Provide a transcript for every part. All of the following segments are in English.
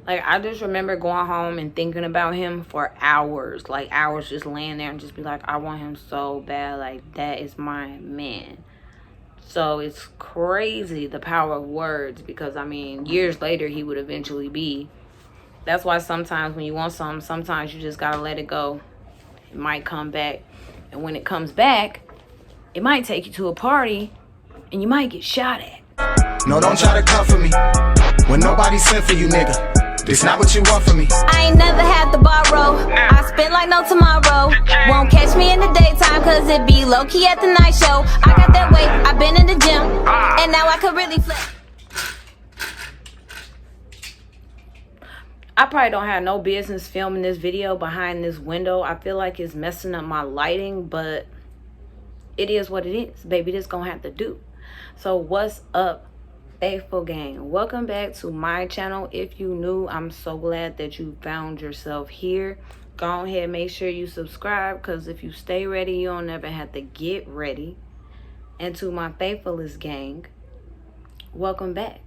Like, I just remember going home and thinking about him for hours. Like, hours, just laying there and just be like, I want him so bad. Like, that is my man. So it's crazy, the power of words, because I mean, years later he would eventually be. That's why sometimes when you want something, sometimes you just gotta let it go. It might come back, and when it comes back, it might take you to a party and you might get shot at. No, don't try to come for me when nobody sent for you, nigga. This not what you want from me. I ain't never had to borrow. I spend like no tomorrow. Won't catch me in the daytime, cause it be low-key at the night show. I got that weight, I've been in the gym, and now I could really flip. I probably don't have no business filming this video behind this window. I feel like it's messing up my lighting, but it is what it is. Baby, this gonna have to do. So what's up, faithful gang? Welcome back to my channel. If you new, I'm so glad that you found yourself here. Go ahead, make sure you subscribe, because if you stay ready, you don't never have to get ready. And to my faithfulest gang, welcome back.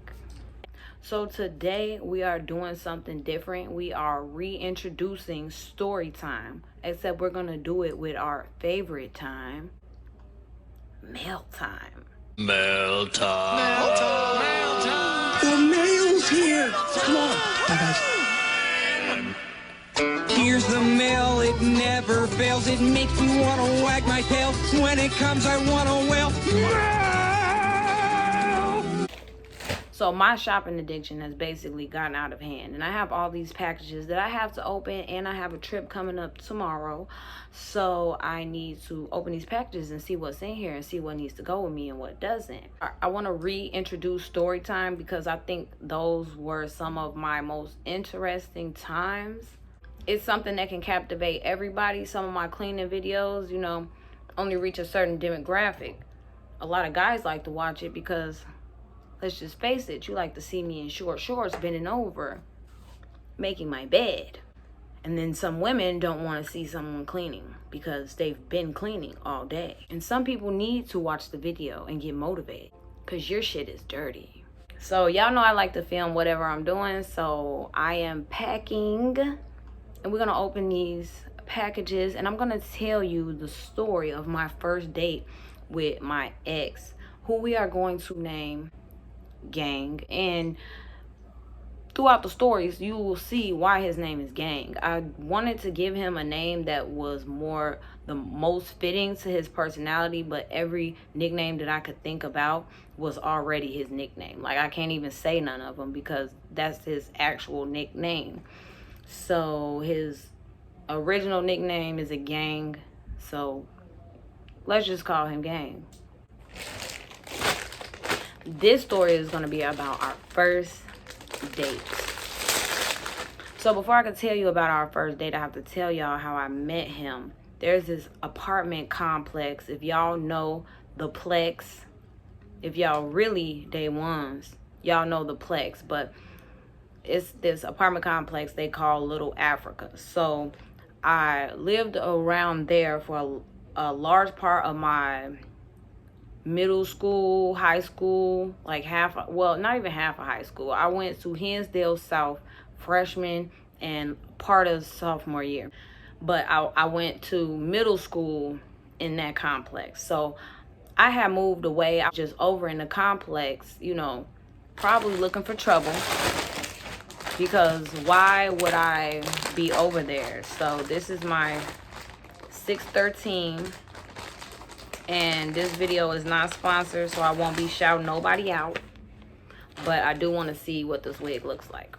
So today we are doing something different. We are reintroducing story time, except we're gonna do it with our favorite time, mail time. Mail time. Mail time. Mail time. The mail's here. Come on. Bye, guys. Here's the mail, it never fails. It makes me want to wag my tail. When it comes, I want to wail. So my shopping addiction has basically gotten out of hand, and I have all these packages that I have to open, and I have a trip coming up tomorrow, so I need to open these packages and see what's in here and see what needs to go with me and what doesn't. I want to reintroduce story time because I think those were some of my most interesting times. It's something that can captivate everybody. Some of my cleaning videos, you know, only reach a certain demographic. A lot of guys like to watch it because, let's just face it, you like to see me in short shorts bending over making my bed. And then some women don't want to see someone cleaning because they've been cleaning all day. And some people need to watch the video and get motivated because your shit is dirty. So y'all know I like to film whatever I'm doing, so I am packing and we're gonna open these packages, and I'm gonna tell you the story of my first date with my ex, who we are going to name Gang. And throughout the stories you will see why his name is Gang. I wanted to give him a name that was the most fitting to his personality, but every nickname that I could think about was already his nickname. Like, I can't even say none of them because that's his actual nickname. So his original nickname is a Gang, so let's just call him Gang. This story is going to be about our first date. So before I can tell you about our first date, I have to tell y'all how I met him. There's this apartment complex. If y'all know the Plex, if y'all really day ones, y'all know the Plex, but it's this apartment complex they call Little Africa. So I lived around there for a large part of my middle school, high school, like not even half of high school. I went to Hinsdale South freshman and part of sophomore year, but I went to middle school in that complex. So I had moved away. I was just over in the complex, you know, probably looking for trouble, because why would I be over there? So this is my 613. And this video is not sponsored, so I won't be shouting nobody out. But I do want to see what this wig looks like.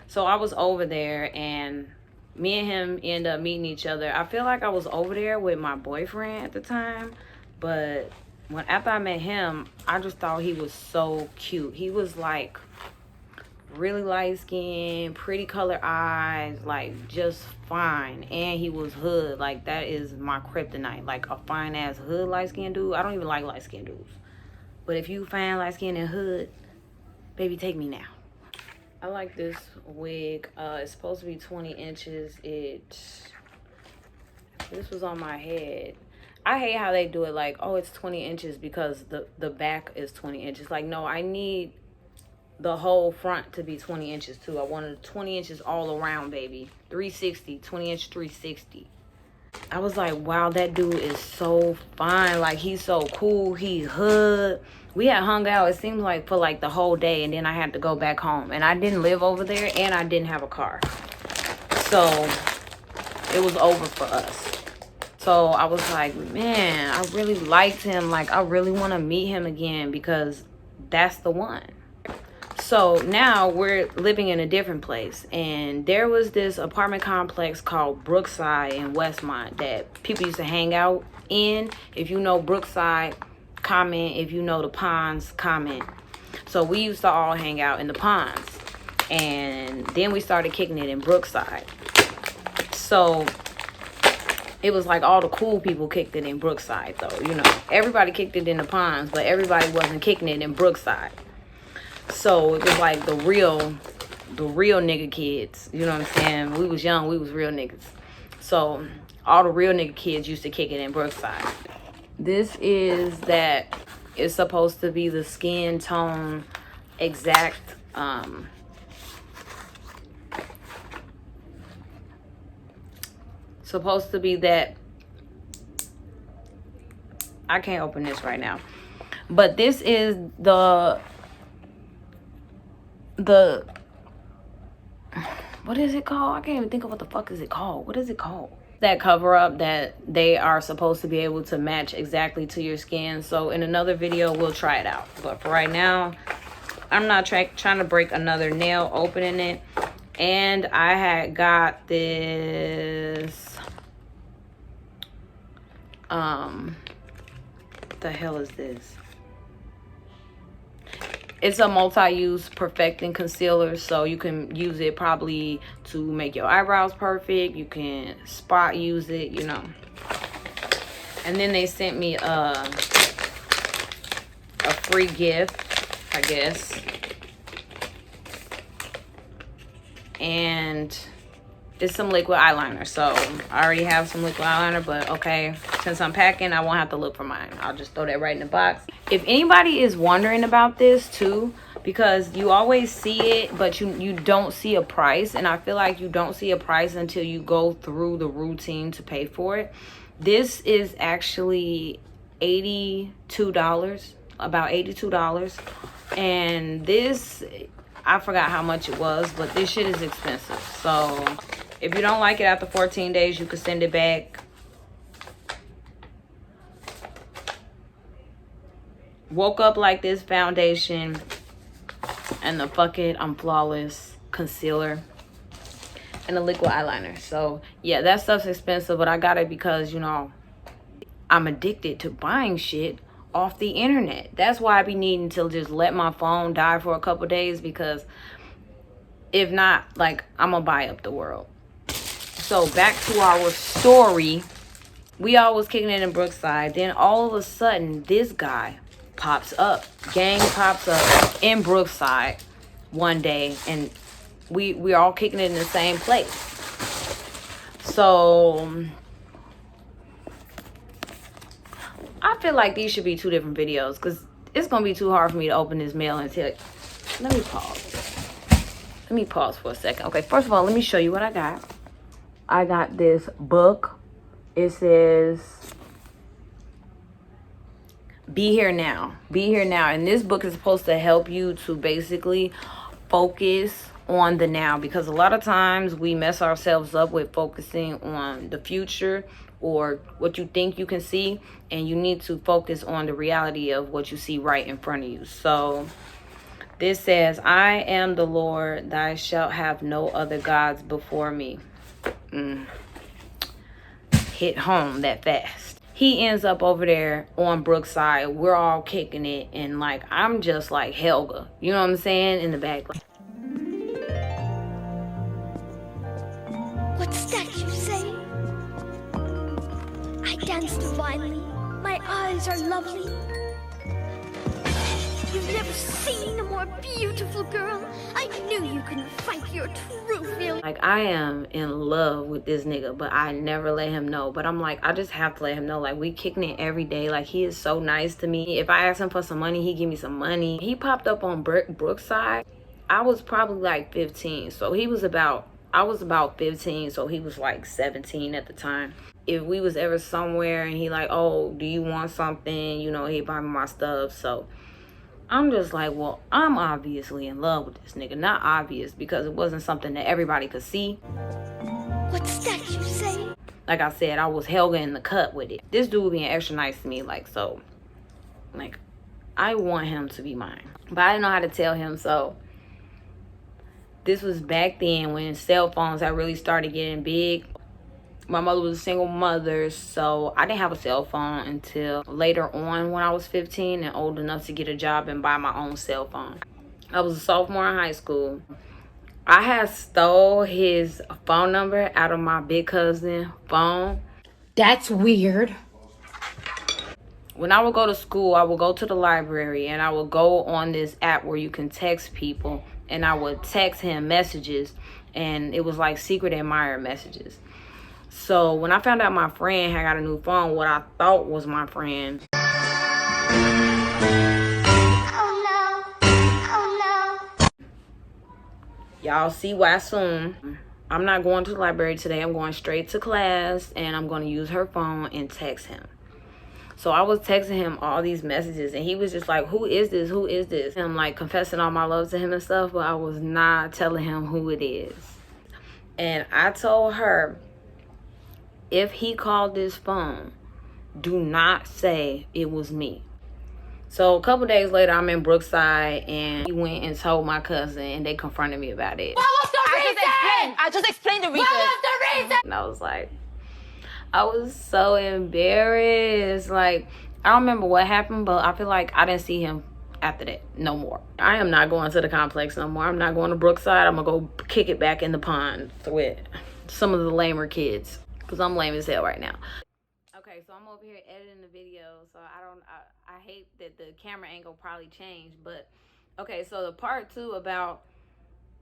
So I was over there, and me and him ended up meeting each other. I feel like I was over there with my boyfriend at the time. But after I met him, I just thought he was so cute. He was like really light skin, pretty color eyes, like just fine. And he was hood. Like, that is my kryptonite. Like a fine ass hood light skin dude. I don't even like light skin dudes, but if you fine light skin and hood, baby, take me now. I like this wig. It's supposed to be 20 inches. This was on my head. I hate how they do it, like, oh, it's 20 inches because the back is 20 inches. Like, no, I need the whole front to be 20 inches too. I wanted 20 inches all around, baby. 360, 20-inch 360. I was like, wow, that dude is so fine. Like, he's so cool. He hood. We had hung out, it seemed like, for like the whole day, and then I had to go back home. And I didn't live over there, and I didn't have a car. So it was over for us. So I was like, man, I really liked him. Like, I really want to meet him again because that's the one. So now we're living in a different place, and there was this apartment complex called Brookside in Westmont that people used to hang out in. If you know Brookside, comment. If you know the Ponds, comment. So we used to all hang out in the Ponds, and then we started kicking it in Brookside. So it was like all the cool people kicked it in Brookside, though. You know, everybody kicked it in the Ponds, but everybody wasn't kicking it in Brookside. So it was like the real nigga kids. You know what I'm saying? We was young, we was real niggas. So all the real nigga kids used to kick it in Brookside. This is that it's supposed to be the skin tone exact supposed to be that. I can't open this right now. But this is the what is it called? I can't even think of what the fuck is it called. What is it called? That cover up that they are supposed to be able to match exactly to your skin. So in another video we'll try it out, but for right now I'm not trying to break another nail opening it. And I had got this what the hell is this? It's a multi-use perfecting concealer, so you can use it probably to make your eyebrows perfect. You can spot use it, you know. And then they sent me a free gift, I guess. And it's some liquid eyeliner. So I already have some liquid eyeliner, but okay, since I'm packing, I won't have to look for mine. I'll just throw that right in the box. If anybody is wondering about this too, because you always see it, but you don't see a price, and I feel like you don't see a price until you go through the routine to pay for it. This is actually $82, about $82. And this, I forgot how much it was, but this shit is expensive. So if you don't like it after 14 days, you can send it back. Woke up like this foundation and the Fuck It, I'm Flawless concealer and a liquid eyeliner. So yeah, that stuff's expensive, but I got it because, you know, I'm addicted to buying shit off the internet. That's why I be needing to just let my phone die for a couple days, because if not, like, I'm gonna buy up the world. So back to our story. We all was kicking it in Brookside. Then all of a sudden, this guy pops up. Gang pops up in Brookside one day, and we're all kicking it in the same place. So I feel like these should be two different videos, because it's gonna be too hard for me to open this mail and tell you. Let me pause for a second. Okay, first of all, let me show you what I got. I got this book. It says Be Here Now. Be Here Now. And this book is supposed to help you to basically focus on the now, because a lot of times we mess ourselves up with focusing on the future or what you think you can see, and you need to focus on the reality of what you see right in front of you. So this says, I am the Lord, thou shalt have no other gods before me. Hit home that fast. He ends up over there on Brookside. We're all kicking it, and like, I'm just like Helga, you know what I'm saying, in the back. What's that you say? I dance divinely. My eyes are lovely. You never seen a more beautiful girl. I knew you couldn't fight your true feelings. Like, I am in love with this nigga, but I never let him know. But I'm like, I just have to let him know. Like, we kicking it every day. Like, he is so nice to me. If I ask him for some money, he give me some money. He popped up on Brookside. I was probably like 15. So he was about, I was about 15. So he was like 17 at the time. If we was ever somewhere and he like, oh, do you want something? You know, he buy me my stuff. So I'm just like, well, I'm obviously in love with this nigga. Not obvious, because it wasn't something that everybody could see. What's that you say? Like I said, I was Helga in the cut with it. This dude being extra nice to me, like, so, like, I want him to be mine. But I didn't know how to tell him, so this was back then when cell phones had really started getting big. My mother was a single mother, so I didn't have a cell phone until later on when I was 15 and old enough to get a job and buy my own cell phone. I was a sophomore in high school. I had stole his phone number out of my big cousin's phone. That's weird. When I would go to school, I would go to the library and I would go on this app where you can text people, and I would text him messages, and it was like secret admirer messages. So when I found out my friend had got a new phone, what I thought was my friend. Y'all see why soon. I'm not going to the library today. I'm going straight to class, and I'm going to use her phone and text him. So I was texting him all these messages, and he was just like, who is this? Who is this? And I'm like confessing all my love to him and stuff, but I was not telling him who it is. And I told her, if he called this phone, do not say it was me. So a couple days later, I'm in Brookside, and he went and told my cousin, and they confronted me about it. What was the reason? I just explained the reason. What was the reason? And I was like, I was so embarrassed. Like, I don't remember what happened, but I feel like I didn't see him after that no more. I am not going to the complex no more. I'm not going to Brookside. I'm going to go kick it back in the pond with some of the lamer kids, because I'm lame as hell right now. Okay, so I'm over here editing the video, so I hate that the camera angle probably changed, but okay, so the part 2 about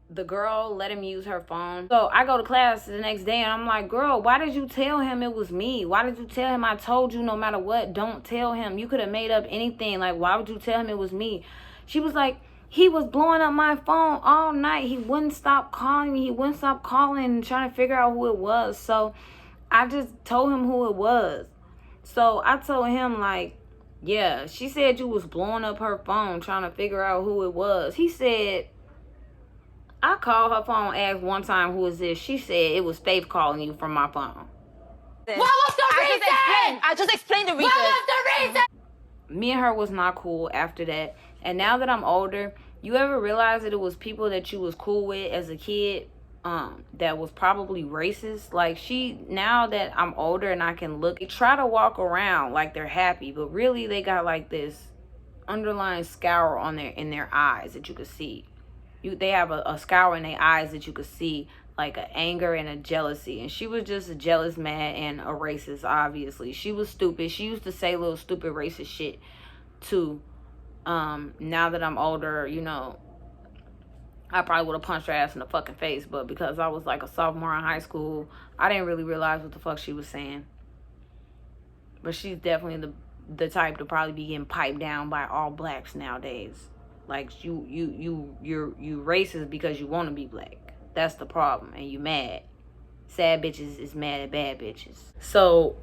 the girl let him use her phone. So I go to class the next day, and I'm like, girl, why did you tell him it was me? Why did you tell him? I told you no matter what, don't tell him. You could have made up anything. Like, why would you tell him it was me? She was like, he was blowing up my phone all night. He wouldn't stop calling me. He wouldn't stop calling and trying to figure out who it was. So I just told him who it was. So I told him, like, yeah, she said you was blowing up her phone trying to figure out who it was. He said, I called her phone, asked one time, who is this? She said it was Faith calling you from my phone. What was the reason? I just explained the reason. What was the reason? Me and her was not cool after that. And now that I'm older, you ever realize that it was people that you was cool with as a kid that was probably racist? Like, now that I'm older and I can look, they try to walk around like they're happy, but really they got like this underlying scour on in their eyes that you could see. They have a scour in their eyes that you could see, like an anger and a jealousy. And she was just a jealous man and a racist, obviously. She was stupid. She used to say little stupid racist shit too. Now that I'm older, you know, I probably would have punched her ass in the fucking face, but because I was like a sophomore in high school, I didn't really realize what the fuck she was saying. But she's definitely the type to probably be getting piped down by all blacks nowadays. Like, you're racist because you want to be black. That's the problem, and you mad. Sad bitches is mad at bad bitches. So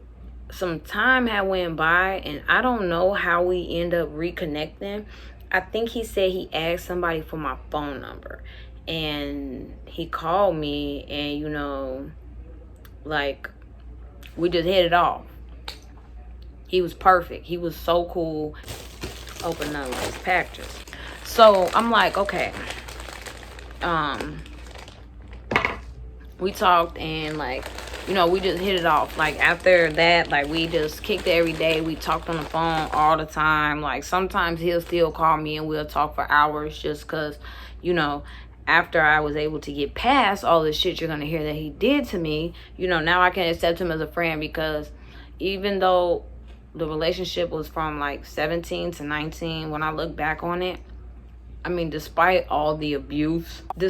some time had went by, and I don't know how we end up reconnecting. I think he said he asked somebody for my phone number, and he called me, and, you know, like, we just hit it off. He was perfect. He was so cool. Open up his packages. So I'm like, okay. We talked, and, like, you know, we just hit it off. Like, after that, like, we just kicked it every day. We talked on the phone all the time. Like, sometimes he'll still call me and we'll talk for hours, just because, you know, after I was able to get past all the shit you're gonna hear that he did to me, you know, now I can accept him as a friend, because even though the relationship was from like 17 to 19, when I look back on it, I mean, despite all the abuse and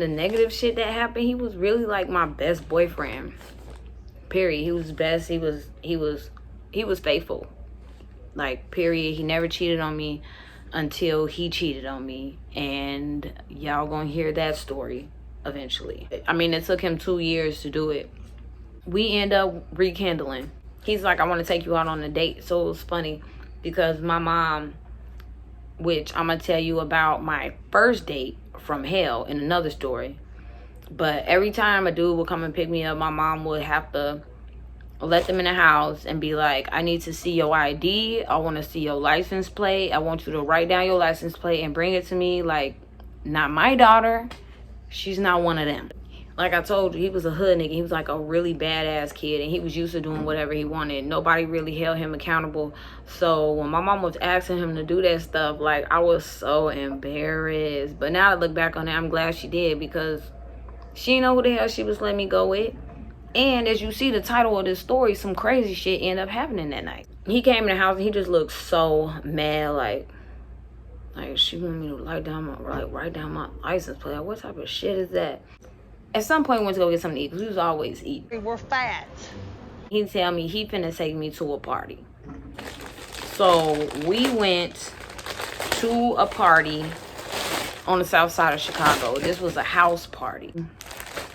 the negative shit that happened, he was really like my best boyfriend. Period. He was best. He was faithful. Like, period. He never cheated on me until he cheated on me. And y'all gonna hear that story eventually. I mean, it took him 2 years to do it. We end up rekindling. He's like, I want to take you out on a date. So it was funny because my mom, which I'm gonna tell you about my first date from hell in another story. But every time a dude would come and pick me up, my mom would have to let them in the house and be like, I need to see your ID. I want to see your license plate. I want you to write down your license plate and bring it to me. Like, not my daughter. She's not one of them. Like I told you, he was a hood nigga. He was like a really badass kid, and he was used to doing whatever he wanted. Nobody really held him accountable. So when my mom was asking him to do that stuff, like, I was so embarrassed. But now I look back on it, I'm glad she did, because she didn't know who the hell she was letting me go with. And as you see the title of this story, some crazy shit ended up happening that night. He came in the house and he just looked so mad, like she wanted me to write down my license plate. Like, what type of shit is that? At some point, we went to go get something to eat, because we was always eating. We're fat. He'd tell me he finna take me to a party. So we went to a party on the south side of Chicago. This was a house party.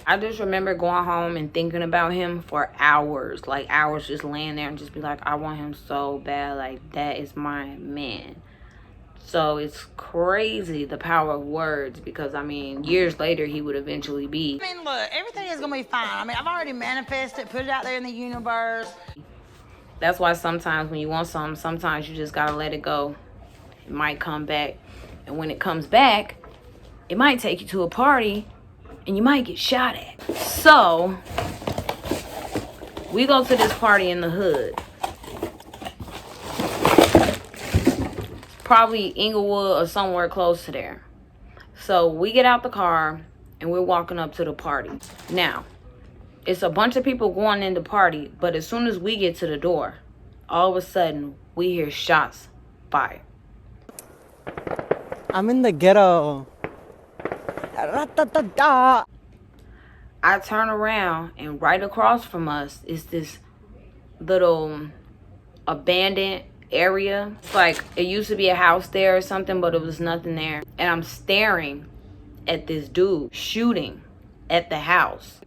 I just remember going home and thinking about him for hours. Like, hours, just laying there and just be like, I want him so bad. Like, that is my man. So it's crazy, the power of words, because I mean, years later he would eventually be. I mean, look, everything is gonna be fine. I mean, I've already manifested, put it out there in the universe. That's why sometimes when you want something, sometimes you just gotta let it go. It might come back, and when it comes back, it might take you to a party and you might get shot at. So we go to this party in the hood. Probably Inglewood or somewhere close to there. So we get out the car and we're walking up to the party. Now, it's a bunch of people going in the party, but as soon as we get to the door, all of a sudden we hear shots fired. I'm in the ghetto. I turn around and right across from us is this little abandoned area. It's like it used to be a house there or something, but it was nothing there. And I'm staring at this dude shooting at the house.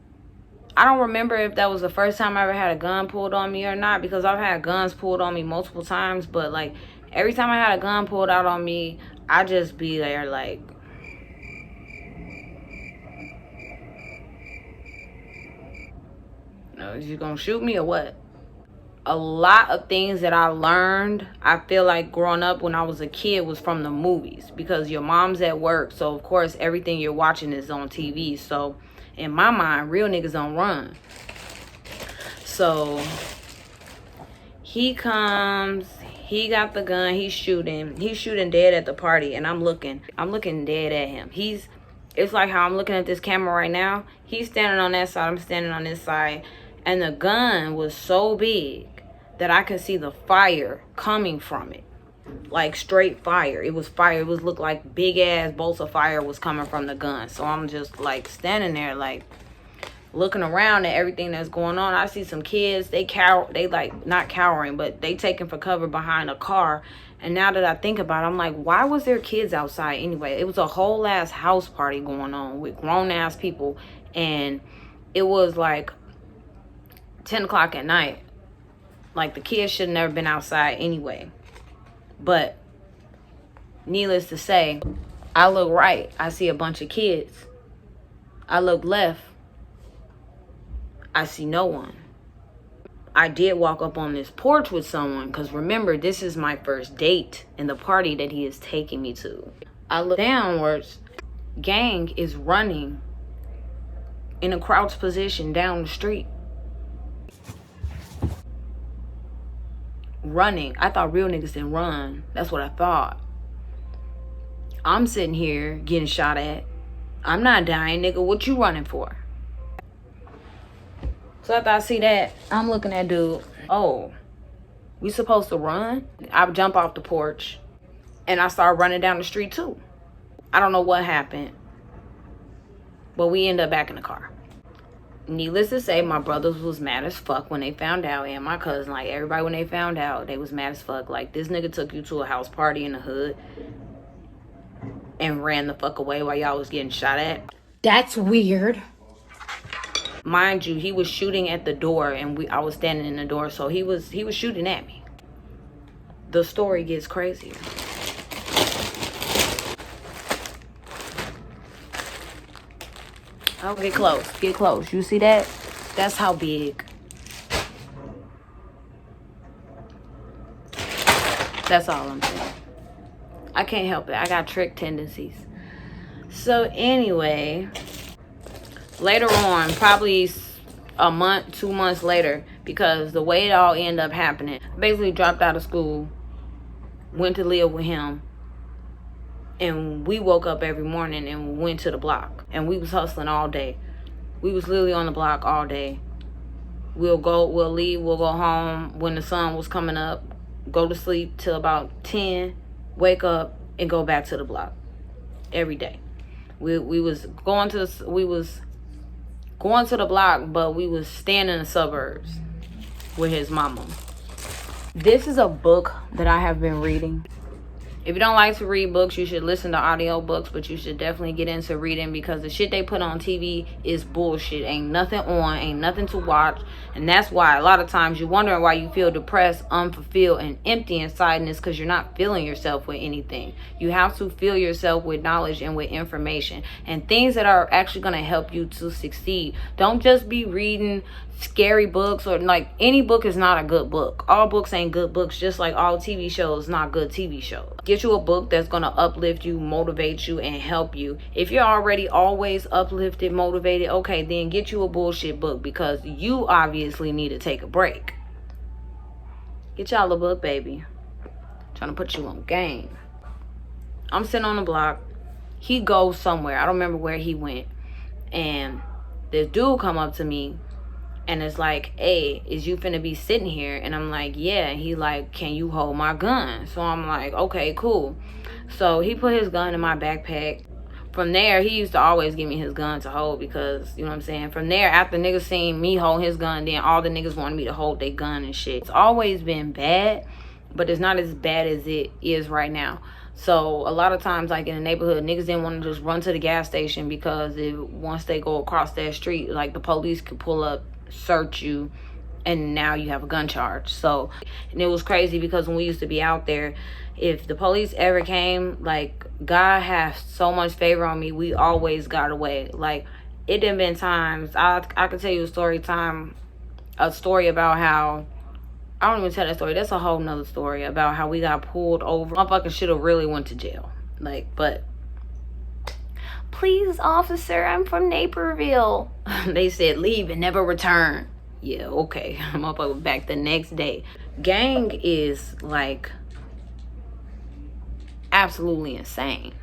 I don't remember if that was the first time I ever had a gun pulled on me or not, because I've had guns pulled on me multiple times, but like every time I had a gun pulled out on me, I just be there like, is you gonna shoot me or what? A lot of things that I learned, I feel like growing up when I was a kid, was from the movies, because your mom's at work, so of course everything you're watching is on TV. So in my mind, real niggas don't run. So he comes, he got the gun, he's shooting dead at the party, and I'm looking dead at him. It's like how I'm looking at this camera right now. He's standing on that side, I'm standing on this side, and the gun was so big that I could see the fire coming from it. Like straight fire. It was fire. It was looked like big ass bolts of fire was coming from the gun. So I'm just like standing there like looking around at everything that's going on. I see some kids, they like not cowering, but they taking for cover behind a car. And now that I think about it, I'm like, why was there kids outside anyway? It was a whole ass house party going on with grown ass people, and it was like 10 o'clock at night. Like, the kids should have never been outside anyway. But needless to say, I look right, I see a bunch of kids. I look left, I see no one. I did walk up on this porch with someone, because remember, this is my first date in the party that he is taking me to. I look downwards, gang is running in a crouched position down the street. Running. I thought real niggas didn't run. That's what I thought. I'm sitting here getting shot at. I'm not dying, nigga. What you running for? So after I see that, I'm looking at dude. Oh, we supposed to run? I jump off the porch. And I started running down the street too. I don't know what happened, but we ended up back in the car. Needless to say, my brothers was mad as fuck when they found out, and my cousin, like everybody when they found out, they was mad as fuck. Like, this nigga took you to a house party in the hood and ran the fuck away while y'all was getting shot at. That's weird. Mind you, he was shooting at the door, and I was standing in the door, so he was shooting at me. The story gets crazier. Oh, get close. Get close. You see that? That's how big. That's all I'm saying. I can't help it. I got trick tendencies. So anyway, later on, probably a month, 2 months later, because the way it all ended up happening, basically dropped out of school, went to live with him, and we woke up every morning and went to the block. And we was hustling all day. We was literally on the block all day. We'll leave, we'll go home when the sun was coming up, go to sleep till about 10, wake up, and go back to the block every day. We was going to the block, but we was staying in the suburbs with his mama. This is a book that I have been reading. If you don't like to read books, you should listen to audio books, but you should definitely get into reading, because the shit they put on TV is bullshit. Ain't nothing on, ain't nothing to watch. And that's why a lot of times you're wondering why you feel depressed, unfulfilled, and empty inside, and it's because you're not filling yourself with anything. You have to fill yourself with knowledge and with information and things that are actually going to help you to succeed. Don't just be reading scary books, or like, any book is not a good book. All books ain't good books, just like all TV shows not good TV shows. Get you a book that's going to uplift you, motivate you, and help you. If you're already always uplifted, motivated, okay, then get you a bullshit book, because you obviously need to take a break. Get y'all a book, baby. Trying to put you on game. I'm sitting on the block. He goes somewhere. I don't remember where he went. And this dude come up to me and it's like, hey, is you finna be sitting here? And I'm like, yeah. And he like, can you hold my gun? So I'm like, okay, cool. So he put his gun in my backpack. From there, he used to always give me his gun to hold, because, you know what I'm saying? From there, after niggas seen me hold his gun, then all the niggas wanted me to hold their gun and shit. It's always been bad, but it's not as bad as it is right now. So a lot of times, like in the neighborhood, niggas didn't want to just run to the gas station, because once they go across that street, like, the police could pull up, search you, and now you have a gun charge. So, and it was crazy, because when we used to be out there, if the police ever came, like, God has so much favor on me, we always got away. Like, it done been times, I could tell you a story about how, I don't even tell that story, that's a whole nother story, about how we got pulled over. Motherfucker should have really went to jail. Like, but, please, officer, I'm from Naperville. They said leave and never return. Yeah, okay. I'm up back the next day. Gang is like absolutely insane.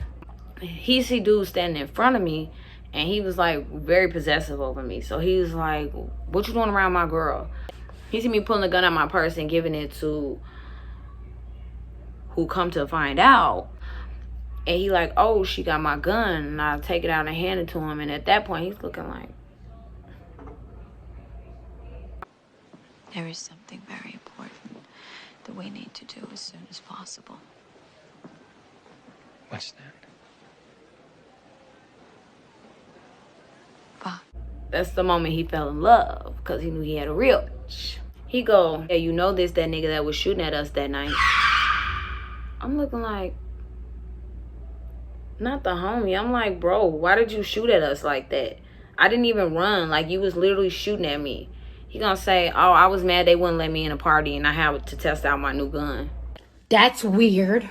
He see dude standing in front of me, and he was like very possessive over me. So he was like, what you doing around my girl? He see me pulling the gun out my purse and giving it to who come to find out. And he like, oh, she got my gun. And I take it out and hand it to him. And at that point, he's looking like, there is something very important that we need to do as soon as possible. What's that? Fuck. That's the moment he fell in love, because he knew he had a real bitch. He go, yeah, you know this, that nigga that was shooting at us that night. I'm looking like, not the homie. I'm like, bro, why did you shoot at us like that? I didn't even run. Like, you was literally shooting at me. He gonna say, oh, I was mad they wouldn't let me in a party and I had to test out my new gun. That's weird.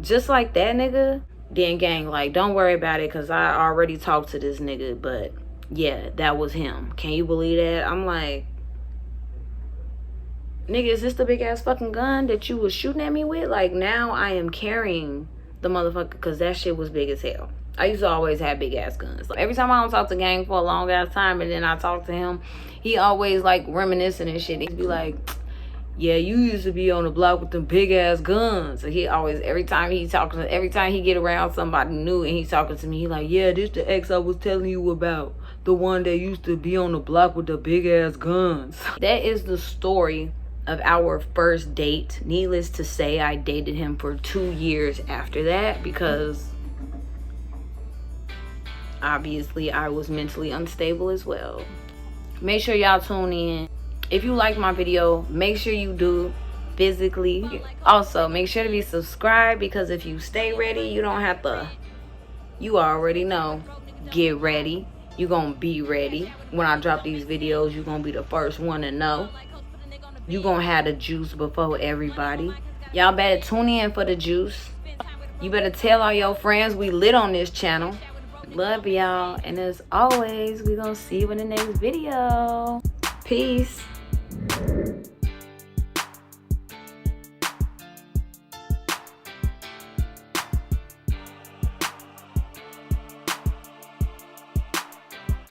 Just like that, nigga. Then gang like, don't worry about it, because I already talked to this nigga, but yeah, that was him. Can you believe that? I'm like, nigga, is this the big ass fucking gun that you was shooting at me with? Like, now I am carrying the motherfucker, because that shit was big as hell. I used to always have big ass guns. Like, every time I don't talk to gang for a long ass time, and then I talk to him, he always like reminiscing and shit. He'd be like, yeah, you used to be on the block with them big ass guns. So he always, every time he get around somebody new and he's talking to me, he like, yeah, this the ex I was telling you about. The one that used to be on the block with the big ass guns. That is the story of our first date. Needless to say, I dated him for 2 years after that because obviously I was mentally unstable as well. Make sure y'all tune in. If you like my video, make sure you do physically. Also, make sure to be subscribed because if you stay ready, you don't have to, you already know, get ready. You're gonna be ready. When I drop these videos, you're gonna be the first one to know. You're gonna have the juice before everybody. Y'all better tune in for the juice. You better tell all your friends we lit on this channel. Love y'all, and as always, we gonna see you in the next video. Peace.